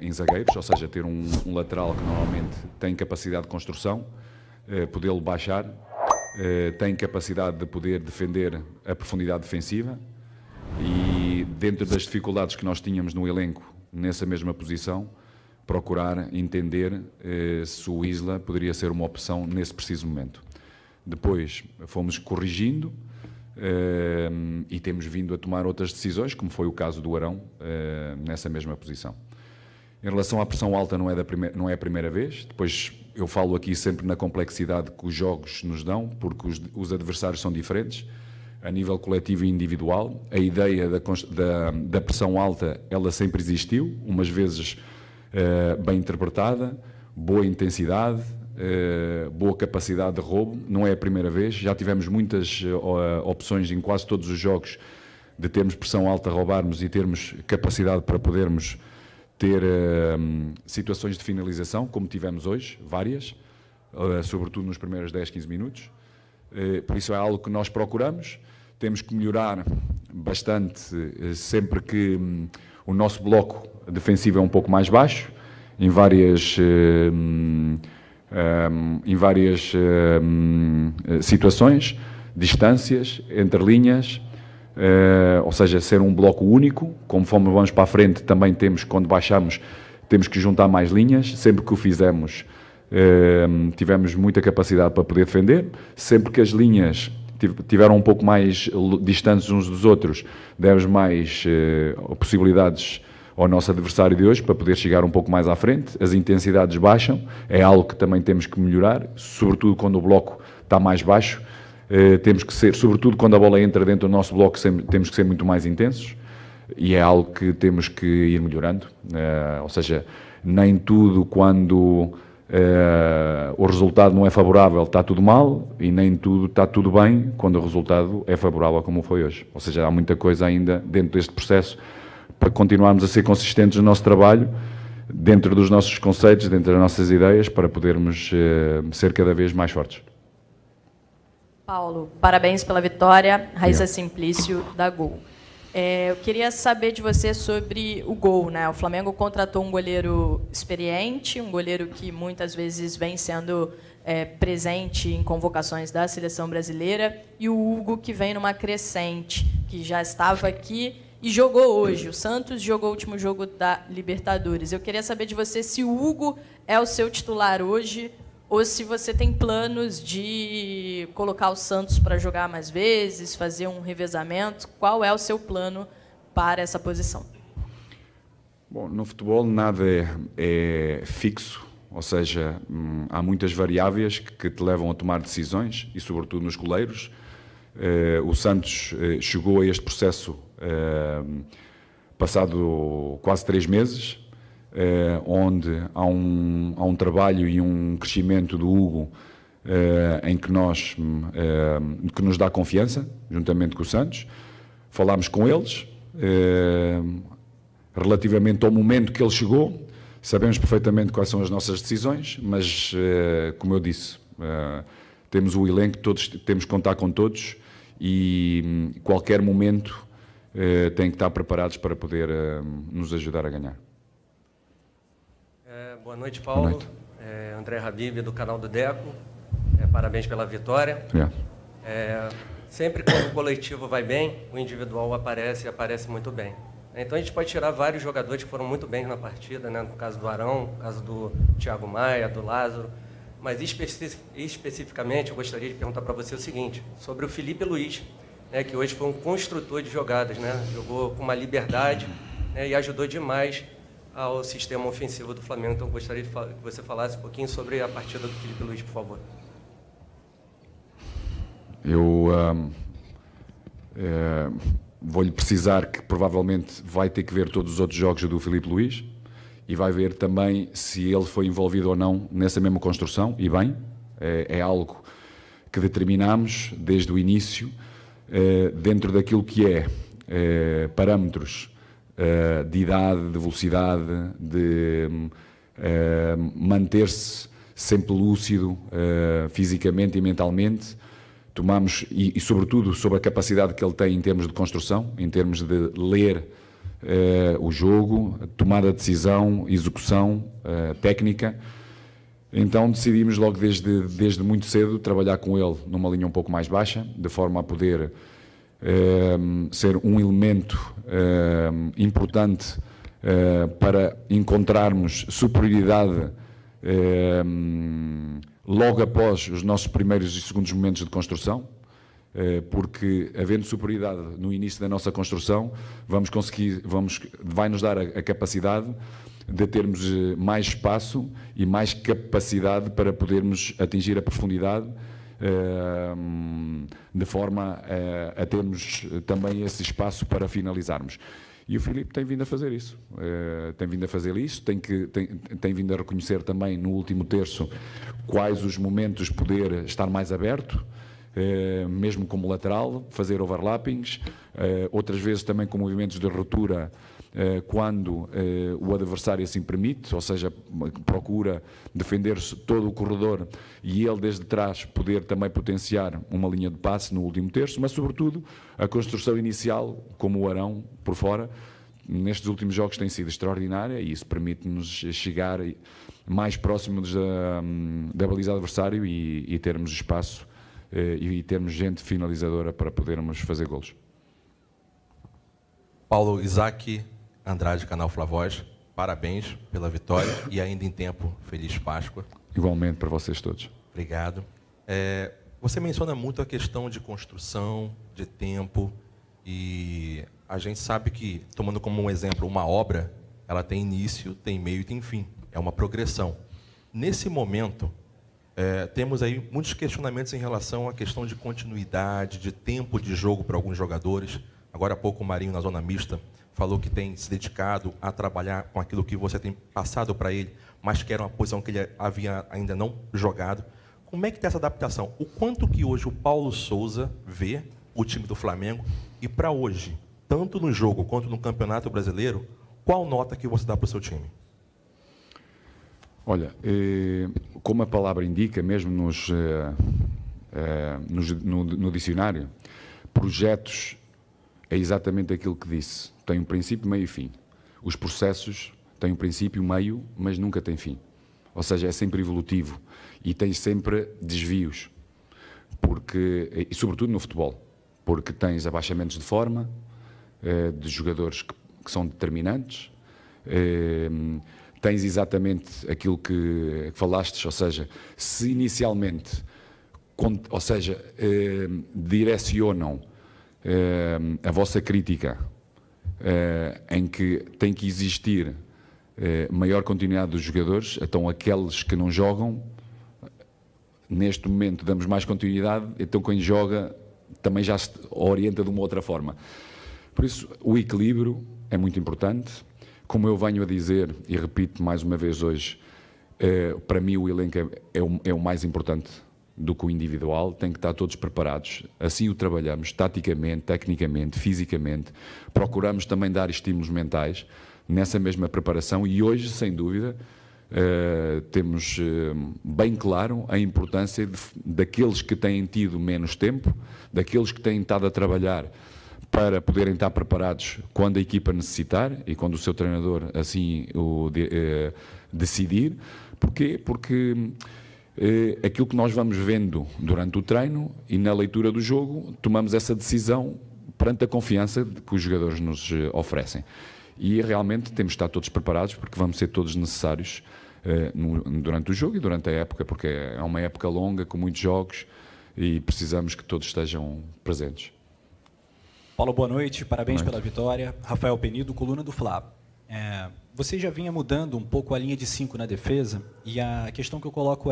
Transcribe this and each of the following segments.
em zagueiros, ou seja, ter um lateral que normalmente tem capacidade de construção, podê-lo baixar, tem capacidade de poder defender a profundidade defensiva e, dentro das dificuldades que nós tínhamos no elenco, nessa mesma posição, procurar entender se o Isla poderia ser uma opção nesse preciso momento. Depois fomos corrigindo e temos vindo a tomar outras decisões, como foi o caso do Arão, nessa mesma posição. Em relação à pressão alta, não é a primeira vez. Depois eu falo aqui sempre na complexidade que os jogos nos dão, porque os adversários são diferentes, a nível coletivo e individual. A ideia da pressão alta, ela sempre existiu, umas vezes bem interpretada, boa intensidade, boa capacidade de roubo. Não é a primeira vez, já tivemos muitas opções em quase todos os jogos de termos pressão alta, roubarmos e termos capacidade para podermos ter situações de finalização, como tivemos hoje, várias, sobretudo nos primeiros 10, 15 minutos. Por isso é algo que nós procuramos. Temos que melhorar bastante sempre que o nosso bloco defensivo é um pouco mais baixo, em várias situações, distâncias, entre linhas, ou seja, ser um bloco único. Conforme vamos para a frente, também temos, quando baixamos, temos que juntar mais linhas. Sempre que o fizemos, tivemos muita capacidade para poder defender. Sempre que as linhas tiveram um pouco mais distantes uns dos outros, demos mais possibilidades ao nosso adversário de hoje para poder chegar um pouco mais à frente. As intensidades baixam, é algo que também temos que melhorar, sobretudo quando o bloco está mais baixo. Temos que ser, sobretudo quando a bola entra dentro do nosso bloco, temos que ser muito mais intensos, e é algo que temos que ir melhorando. Ou seja, nem tudo quando o resultado não é favorável está tudo mal, e nem tudo está tudo bem quando o resultado é favorável, como foi hoje. Ou seja, há muita coisa ainda dentro deste processo para continuarmos a ser consistentes no nosso trabalho, dentro dos nossos conceitos, dentro das nossas ideias, para podermos ser cada vez mais fortes. Paulo, parabéns pela vitória. Raíssa Simplício, da Gol. Eu queria saber de você sobre o gol, né? O Flamengo contratou um goleiro experiente, um goleiro que muitas vezes vem sendo presente em convocações da seleção brasileira, e o Hugo, que vem numa crescente, que já estava aqui e jogou hoje. O Santos jogou o último jogo da Libertadores. Eu queria saber de você se o Hugo é o seu titular hoje, ou se você tem planos de colocar o Santos para jogar mais vezes, fazer um revezamento. Qual é o seu plano para essa posição? Bom, no futebol nada é fixo, ou seja, há muitas variáveis que te levam a tomar decisões, e sobretudo nos goleiros. O Santos chegou a este processo passado quase 3 meses, onde há um trabalho e um crescimento do Hugo em que que nos dá confiança, juntamente com o Santos. Falámos com eles relativamente ao momento que ele chegou. Sabemos perfeitamente quais são as nossas decisões, mas, como eu disse, temos o elenco, temos que contar com todos, e qualquer momento têm que estar preparados para poder nos ajudar a ganhar. Boa noite, Paulo. Boa noite. André Habib, do canal do Deco. Parabéns pela vitória. Sempre quando o coletivo vai bem, o individual aparece muito bem. Então a gente pode tirar vários jogadores que foram muito bem na partida, né? No caso do Arão, no caso do Thiago Maia, do Lázaro. Mas especificamente eu gostaria de perguntar para você o seguinte, sobre o Felipe Luiz, né, que hoje foi um construtor de jogadas, né? Jogou com uma liberdade, né, e ajudou demais ao sistema ofensivo do Flamengo. Então, eu gostaria que você falasse um pouquinho sobre a partida do Felipe Luiz, por favor. Eu vou-lhe precisar que provavelmente vai ter que ver todos os outros jogos do Felipe Luiz e vai ver também se ele foi envolvido ou não nessa mesma construção, e bem, é algo que determinamos desde o início, dentro daquilo que parâmetros de idade, de velocidade, de manter-se sempre lúcido fisicamente e mentalmente. Tomamos, e sobretudo sobre a capacidade que ele tem em termos de construção, em termos de ler o jogo, tomada de decisão, execução, técnica. Então decidimos logo desde muito cedo trabalhar com ele numa linha um pouco mais baixa, de forma a poder ser um elemento importante para encontrarmos superioridade logo após os nossos primeiros e segundos momentos de construção, porque havendo superioridade no início da nossa construção, vai-nos dar a capacidade de termos mais espaço e mais capacidade para podermos atingir a profundidade, de forma a termos também esse espaço para finalizarmos. E o Filipe tem vindo a fazer isso, tem vindo a reconhecer também no último terço quais os momentos poder estar mais aberto, mesmo como lateral, fazer overlappings, outras vezes também com movimentos de ruptura, quando o adversário assim permite, ou seja, procura defender todo o corredor e ele desde trás poder também potenciar uma linha de passe no último terço, mas sobretudo a construção inicial, como o Arão por fora, nestes últimos jogos tem sido extraordinária e isso permite-nos chegar mais próximos da baliza do adversário e termos espaço e termos gente finalizadora para podermos fazer golos. Paulo Isaac Andrade, canal Flavoz, parabéns pela vitória e ainda em tempo, feliz Páscoa. Igualmente para vocês todos. Obrigado. Você menciona muito a questão de construção, de tempo, e a gente sabe que, tomando como um exemplo uma obra, ela tem início, tem meio e tem fim. É uma progressão. Nesse momento, temos aí muitos questionamentos em relação à questão de continuidade, de tempo de jogo para alguns jogadores. Agora há pouco o Marinho, na zona mista, falou que tem se dedicado a trabalhar com aquilo que você tem passado para ele, mas que era uma posição que ele havia ainda não jogado. Como é que está essa adaptação? O quanto que hoje o Paulo Souza vê o time do Flamengo e para hoje, tanto no jogo quanto no Campeonato Brasileiro, qual nota que você dá para o seu time? Olha, como a palavra indica, mesmo no dicionário, projetos é exatamente aquilo que disse. Tem um princípio, meio e fim. Os processos têm um princípio, meio, mas nunca têm fim. Ou seja, é sempre evolutivo e tem sempre desvios. E sobretudo no futebol, porque tens abaixamentos de forma, de jogadores que são determinantes, tens exatamente aquilo que falastes, ou seja, se inicialmente, direcionam a vossa crítica em que tem que existir maior continuidade dos jogadores, então aqueles que não jogam, neste momento damos mais continuidade, então quem joga também já se orienta de uma outra forma. Por isso, o equilíbrio é muito importante. Como eu venho a dizer, e repito mais uma vez hoje, para mim o elenco é o mais importante do que o individual, tem que estar todos preparados. Assim o trabalhamos, taticamente, tecnicamente, fisicamente. Procuramos também dar estímulos mentais nessa mesma preparação e hoje, sem dúvida, temos bem claro a importância daqueles que têm tido menos tempo, daqueles que têm estado a trabalhar para poderem estar preparados quando a equipa necessitar e quando o seu treinador assim o decidir. Porquê? Porque aquilo que nós vamos vendo durante o treino e na leitura do jogo, tomamos essa decisão perante a confiança que os jogadores nos oferecem. E realmente temos de estar todos preparados, porque vamos ser todos necessários durante o jogo e durante a época, porque é uma época longa, com muitos jogos, e precisamos que todos estejam presentes. Paulo, boa noite, parabéns pela vitória. Rafael Penido, coluna do Fla. Você já vinha mudando um pouco a linha de 5 na defesa, e a questão que eu coloco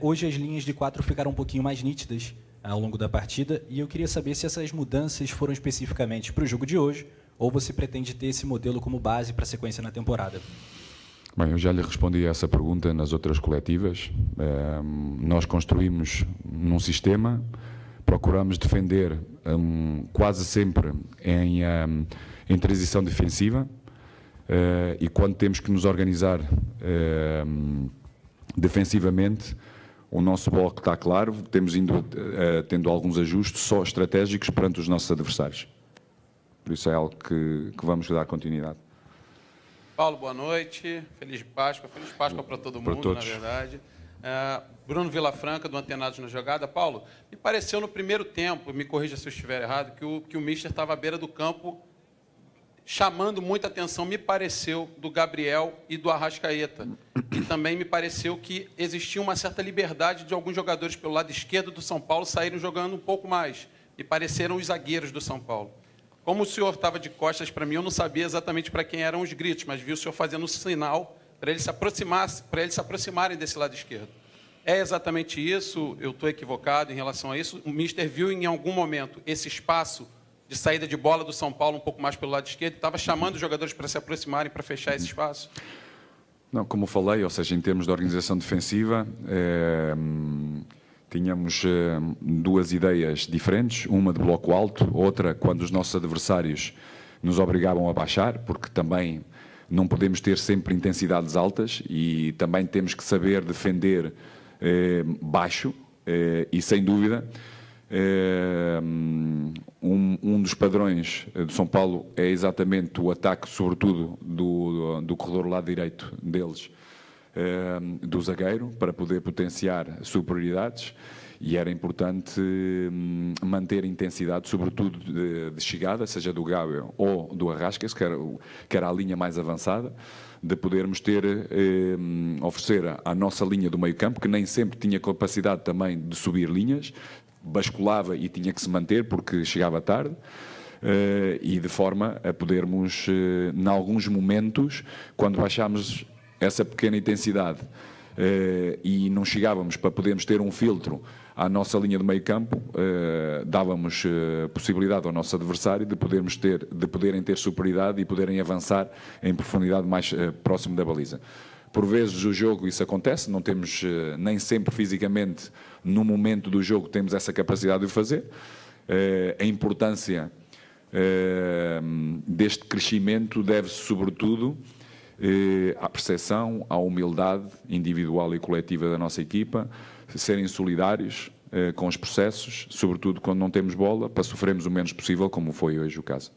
hoje as linhas de 4 ficaram um pouquinho mais nítidas ao longo da partida, e eu queria saber se essas mudanças foram especificamente para o jogo de hoje, ou você pretende ter esse modelo como base para a sequência na temporada? Bem, eu já lhe respondi a essa pergunta nas outras coletivas. Nós construímos num sistema, procuramos defender quase sempre em transição defensiva, e quando temos que nos organizar defensivamente, o nosso bloco está claro, tendo alguns ajustes só estratégicos perante os nossos adversários. Por isso é algo que vamos dar continuidade. Paulo, boa noite. Feliz Páscoa para todo mundo, na verdade. Bruno Vilafranca, do Antenados na Jogada. Paulo, me pareceu no primeiro tempo, me corrija se eu estiver errado, que o Mister estava à beira do campo chamando muita atenção, me pareceu, do Gabriel e do Arrascaeta. E também me pareceu que existia uma certa liberdade de alguns jogadores pelo lado esquerdo do São Paulo saírem jogando um pouco mais. Me pareceram os zagueiros do São Paulo. Como o senhor estava de costas para mim, eu não sabia exatamente para quem eram os gritos, mas vi o senhor fazendo um sinal para eles se aproximarem desse lado esquerdo. É exatamente isso? Eu estou equivocado em relação a isso? O Mister viu em algum momento esse espaço de saída de bola do São Paulo um pouco mais pelo lado esquerdo, estava chamando os jogadores para se aproximarem, para fechar esse espaço? Não, como falei, ou seja, em termos de organização defensiva, tínhamos duas ideias diferentes, uma de bloco alto, outra quando os nossos adversários nos obrigavam a baixar, porque também não podemos ter sempre intensidades altas e também temos que saber defender baixo e, sem dúvida, um dos padrões do São Paulo é exatamente o ataque, sobretudo, do corredor lado direito deles, do zagueiro, para poder potenciar superioridades, e era importante manter a intensidade, sobretudo de chegada, seja do Gabriel ou do Arrascas, que era a linha mais avançada, de podermos oferecer à nossa linha do meio campo, que nem sempre tinha capacidade também de subir linhas, basculava e tinha que se manter porque chegava tarde, e de forma a podermos, em alguns momentos, quando baixámos essa pequena intensidade e não chegávamos para podermos ter um filtro à nossa linha de meio campo, dávamos possibilidade ao nosso adversário de poderem ter superioridade e poderem avançar em profundidade mais próximo da baliza. Por vezes o jogo isso acontece, não temos nem sempre fisicamente no momento do jogo temos essa capacidade de o fazer. A importância deste crescimento deve-se sobretudo à percepção, à humildade individual e coletiva da nossa equipa, serem solidários com os processos, sobretudo quando não temos bola, para sofrermos o menos possível, como foi hoje o caso.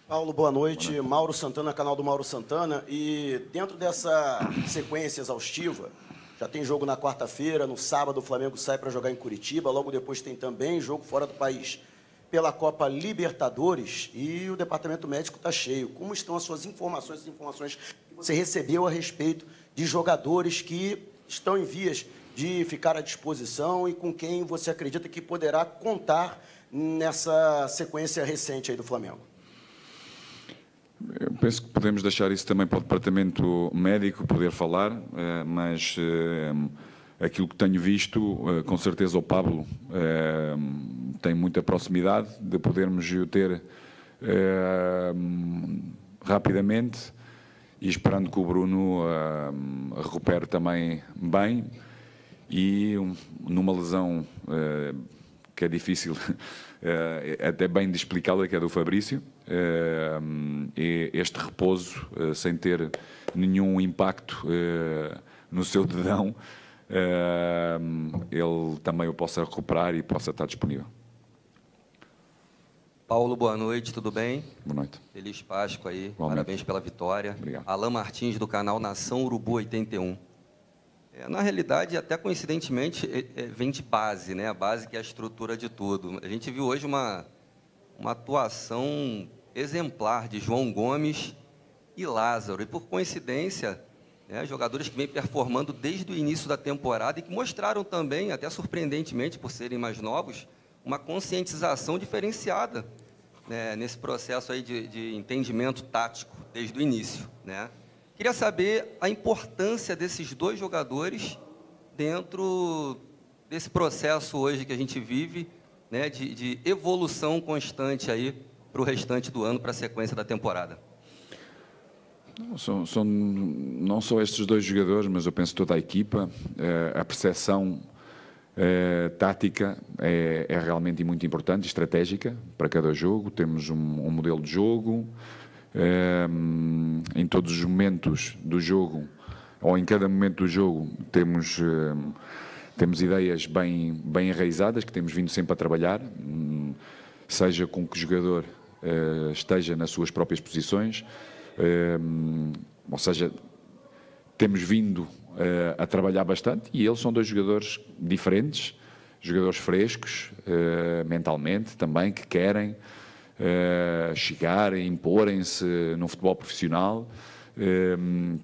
Paulo, boa noite. Mauro Santana, canal do Mauro Santana. E dentro dessa sequência exaustiva, já tem jogo na quarta-feira, no sábado o Flamengo sai para jogar em Curitiba, logo depois tem também jogo fora do país pela Copa Libertadores, e o departamento médico está cheio. Como estão as suas informações, as informações que você recebeu a respeito de jogadores que estão em vias de ficar à disposição e com quem você acredita que poderá contar nessa sequência recente aí do Flamengo? Eu penso que podemos deixar isso também para o departamento médico poder falar, mas aquilo que tenho visto, com certeza o Pablo tem muita proximidade de podermos o ter rapidamente, e esperando que o Bruno recupere também bem, e numa lesão que é difícil até bem de explicá-la, que é do Fabrício, este repouso sem ter nenhum impacto no seu dedão, ele também o possa recuperar e possa estar disponível. Paulo, boa noite, tudo bem? Boa noite. Feliz Páscoa aí, Igualmente. Parabéns pela vitória. Obrigado. Alain Martins, do canal Nação Urubu 81. Na realidade, até coincidentemente, vem de base, né? A base que é a estrutura de tudo. A gente viu hoje uma atuação exemplar de João Gomes e Lázaro. E, por coincidência, né, jogadores que vêm performando desde o início da temporada e que mostraram também, até surpreendentemente, por serem mais novos, uma conscientização diferenciada, né, nesse processo aí de entendimento tático desde o início, né? Queria saber a importância desses dois jogadores dentro desse processo hoje que a gente vive, né, de evolução constante aí para o restante do ano, para a sequência da temporada. Não só estes dois jogadores, mas eu penso toda a equipa, a percepção tática é realmente muito importante, estratégica para cada jogo. Temos um modelo de jogo, em todos os momentos do jogo, ou em cada momento do jogo, temos ideias bem enraizadas, que temos vindo sempre a trabalhar, seja com que jogador esteja nas suas próprias posições, ou seja, temos vindo a trabalhar bastante e eles são dois jogadores diferentes, jogadores frescos, mentalmente também, que querem chegar, imporem-se no futebol profissional,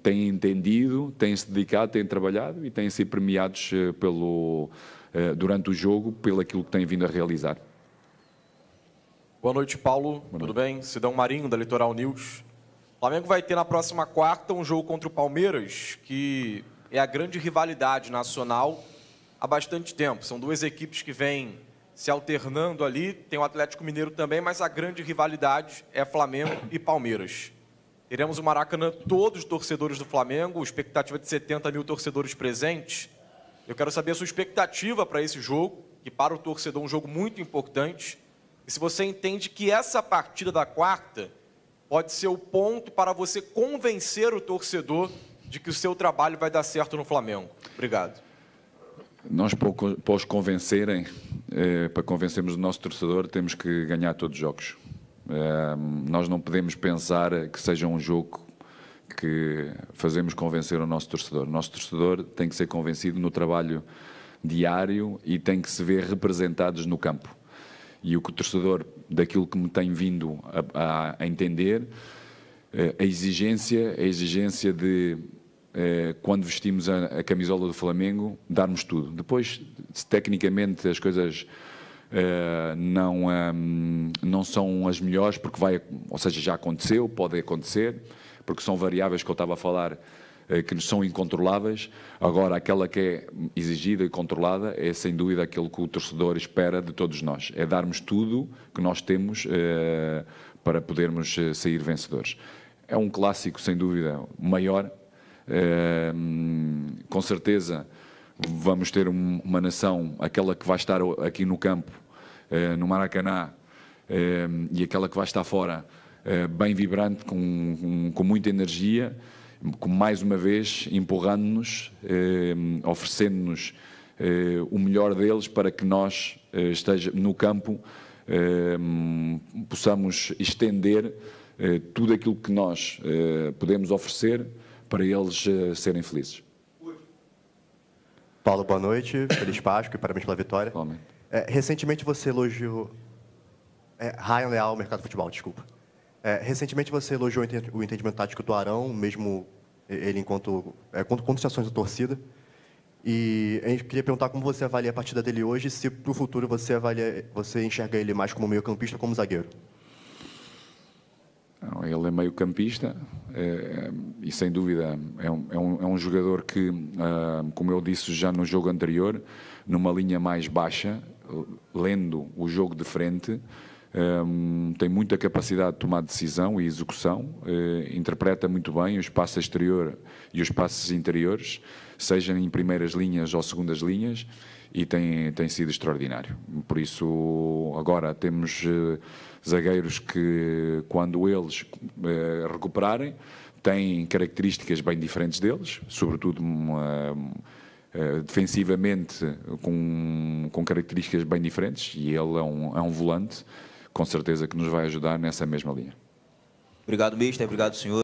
têm entendido, têm-se dedicado, têm trabalhado e têm sido premiados durante o jogo pelo aquilo que têm vindo a realizar. Boa noite, Paulo. Tudo bem? Sidão Marinho, da Litoral News. O Flamengo vai ter na próxima quarta um jogo contra o Palmeiras, que é a grande rivalidade nacional há bastante tempo. São duas equipes que vêm se alternando ali, tem o Atlético Mineiro também, mas a grande rivalidade é Flamengo e Palmeiras. Teremos o Maracanã, todos os torcedores do Flamengo, expectativa de 70 mil torcedores presentes. Eu quero saber a sua expectativa para esse jogo, que para o torcedor é um jogo muito importante. E se você entende que essa partida da quarta pode ser o ponto para você convencer o torcedor de que o seu trabalho vai dar certo no Flamengo. Obrigado. Nós, para os convencerem, para convencermos o nosso torcedor, temos que ganhar todos os jogos. Nós não podemos pensar que seja um jogo que fazemos convencer o nosso torcedor. O nosso torcedor tem que ser convencido no trabalho diário e tem que se ver representados no campo. E o torcedor, daquilo que me tem vindo a entender, a exigência de, quando vestimos a camisola do Flamengo, darmos tudo. Depois, se tecnicamente as coisas não são as melhores, porque ou seja, já aconteceu, pode acontecer, porque são variáveis que eu estava a falar, que são incontroláveis. Agora, aquela que é exigida e controlada é, sem dúvida, aquilo que o torcedor espera de todos nós. É darmos tudo que nós temos para podermos sair vencedores. É um clássico, sem dúvida, maior. Com certeza vamos ter uma nação, aquela que vai estar aqui no campo, no Maracanã, e aquela que vai estar fora, bem vibrante, com muita energia, mais uma vez empurrando-nos, oferecendo-nos o melhor deles para que nós, no campo, possamos estender tudo aquilo que nós podemos oferecer para eles serem felizes. Paulo, boa noite, feliz Páscoa e parabéns pela vitória. Recentemente você elogiou... Ryan Leal, Mercado Futebol, desculpa. Recentemente você elogiou o entendimento tático do Arão, mesmo ele enquanto contestações da torcida. E a gente queria perguntar como você avalia a partida dele hoje, se para o futuro você enxerga ele mais como meio-campista ou como zagueiro. Ele é meio-campista e, sem dúvida, é um jogador que, como eu disse já no jogo anterior, numa linha mais baixa, lendo o jogo de frente, tem muita capacidade de tomar decisão e execução, interpreta muito bem o espaço exterior e os espaços interiores, seja em primeiras linhas ou segundas linhas, e tem sido extraordinário. Por isso, agora temos zagueiros que, quando eles recuperarem, têm características bem diferentes deles, sobretudo defensivamente com características bem diferentes, e ele é um volante, com certeza que nos vai ajudar nessa mesma linha. Obrigado, mister. Obrigado, senhor.